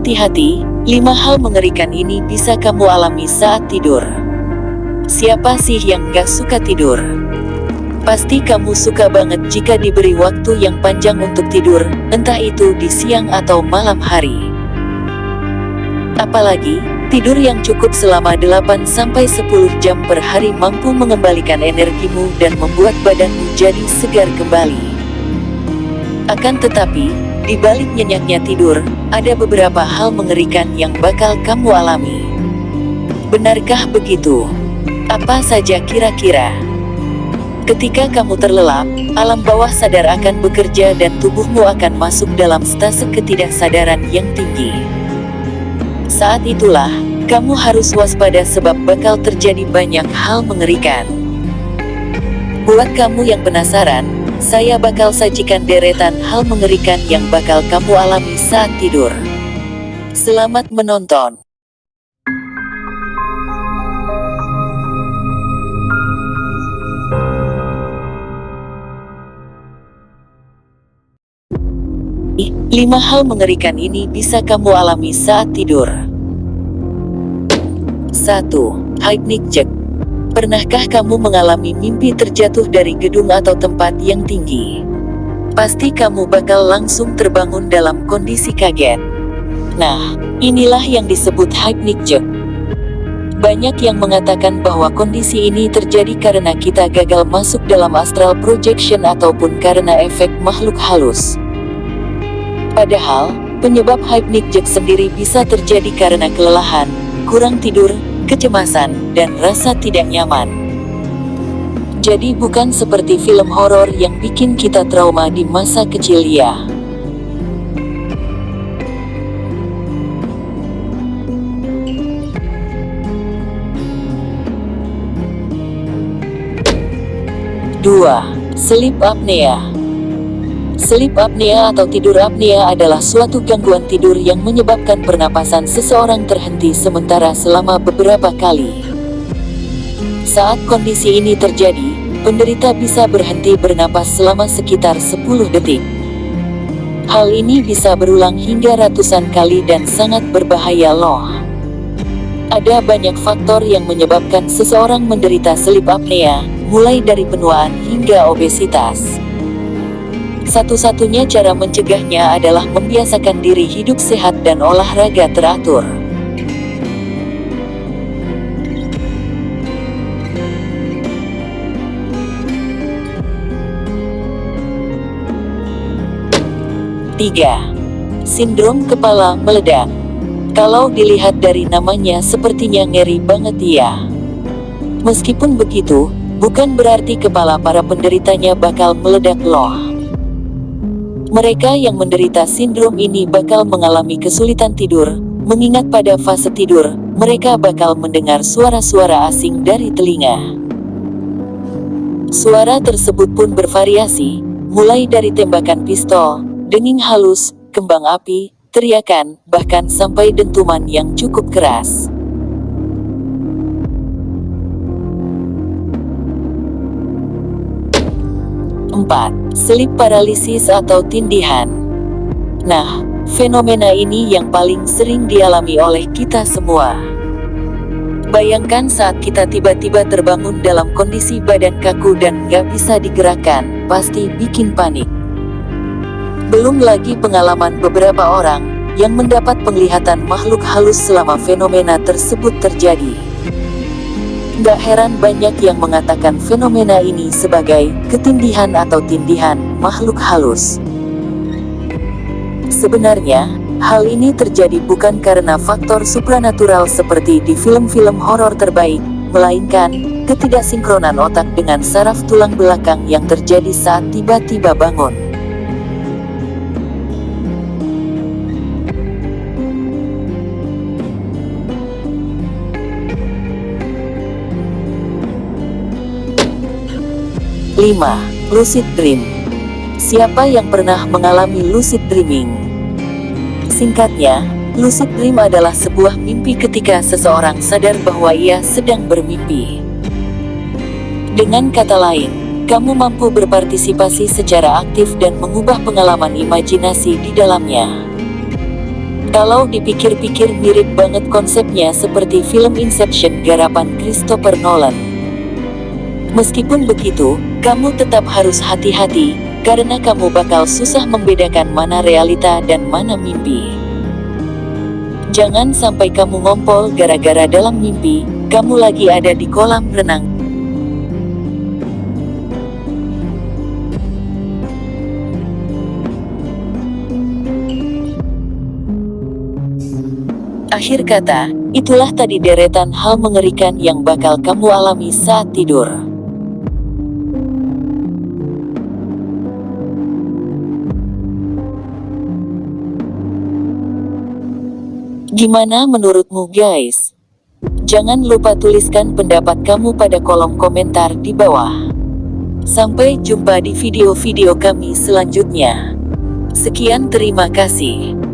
Hati-hati, 5 hal mengerikan ini bisa kamu alami saat tidur. Siapa sih yang gak suka tidur? Pasti kamu suka banget jika diberi waktu yang panjang untuk tidur, entah itu di siang atau malam hari. Apalagi, tidur yang cukup selama 8-10 jam per hari mampu mengembalikan energimu dan membuat badanmu jadi segar kembali. Akan tetapi, di balik nyenyaknya tidur, ada beberapa hal mengerikan yang bakal kamu alami. Benarkah begitu? Apa saja kira-kira? Ketika kamu terlelap, alam bawah sadar akan bekerja dan tubuhmu akan masuk dalam stase ketidaksadaran yang tinggi. Saat itulah, kamu harus waspada sebab bakal terjadi banyak hal mengerikan. Buat kamu yang penasaran, saya bakal sajikan deretan hal mengerikan yang bakal kamu alami saat tidur. Selamat menonton! Lima hal mengerikan ini bisa kamu alami saat tidur. 1. Hypnic. Pernahkah kamu mengalami mimpi terjatuh dari gedung atau tempat yang tinggi? Pasti kamu bakal langsung terbangun dalam kondisi kaget. Nah, inilah yang disebut hypnic. Banyak yang mengatakan bahwa kondisi ini terjadi karena kita gagal masuk dalam astral projection ataupun karena efek makhluk halus. Padahal, penyebab hypnic sendiri bisa terjadi karena kelelahan, kurang tidur, kecemasan, dan rasa tidak nyaman. Jadi bukan seperti film horor yang bikin kita trauma di masa kecil ya. Dua, sleep apnea. Sleep apnea atau tidur apnea adalah suatu gangguan tidur yang menyebabkan pernapasan seseorang terhenti sementara selama beberapa kali. Saat kondisi ini terjadi, penderita bisa berhenti bernapas selama sekitar 10 detik. Hal ini bisa berulang hingga ratusan kali dan sangat berbahaya loh. Ada banyak faktor yang menyebabkan seseorang menderita sleep apnea, mulai dari penuaan hingga obesitas. Satu-satunya cara mencegahnya adalah membiasakan diri hidup sehat dan olahraga teratur. Tiga, sindrom kepala meledak. Kalau dilihat dari namanya sepertinya ngeri banget ya. Meskipun begitu, bukan berarti kepala para penderitanya bakal meledak loh. Mereka yang menderita sindrom ini bakal mengalami kesulitan tidur, mengingat pada fase tidur, mereka bakal mendengar suara-suara asing dari telinga. Suara tersebut pun bervariasi, mulai dari tembakan pistol, denging halus, kembang api, teriakan, bahkan sampai dentuman yang cukup keras. 4. Sleep paralysis atau tindihan. Nah, fenomena ini yang paling sering dialami oleh kita semua. Bayangkan saat kita tiba-tiba terbangun dalam kondisi badan kaku dan gak bisa digerakkan, pasti bikin panik. Belum lagi pengalaman beberapa orang yang mendapat penglihatan makhluk halus selama fenomena tersebut terjadi. Gak heran banyak yang mengatakan fenomena ini sebagai ketindihan atau tindihan makhluk halus. Sebenarnya, hal ini terjadi bukan karena faktor supranatural seperti di film-film horor terbaik, melainkan ketidaksinkronan otak dengan saraf tulang belakang yang terjadi saat tiba-tiba bangun. Lima, lucid dream. Siapa yang pernah mengalami lucid dreaming? Singkatnya, lucid dream adalah sebuah mimpi ketika seseorang sadar bahwa ia sedang bermimpi. Dengan kata lain, kamu mampu berpartisipasi secara aktif dan mengubah pengalaman imajinasi di dalamnya. Kalau dipikir-pikir mirip banget konsepnya seperti film Inception garapan Christopher Nolan. Meskipun begitu, kamu tetap harus hati-hati, karena kamu bakal susah membedakan mana realita dan mana mimpi. Jangan sampai kamu ngompol gara-gara dalam mimpi, kamu lagi ada di kolam renang. Akhir kata, itulah tadi deretan hal mengerikan yang bakal kamu alami saat tidur. Gimana menurutmu guys? Jangan lupa tuliskan pendapat kamu pada kolom komentar di bawah. Sampai jumpa di video-video kami selanjutnya. Sekian, terima kasih.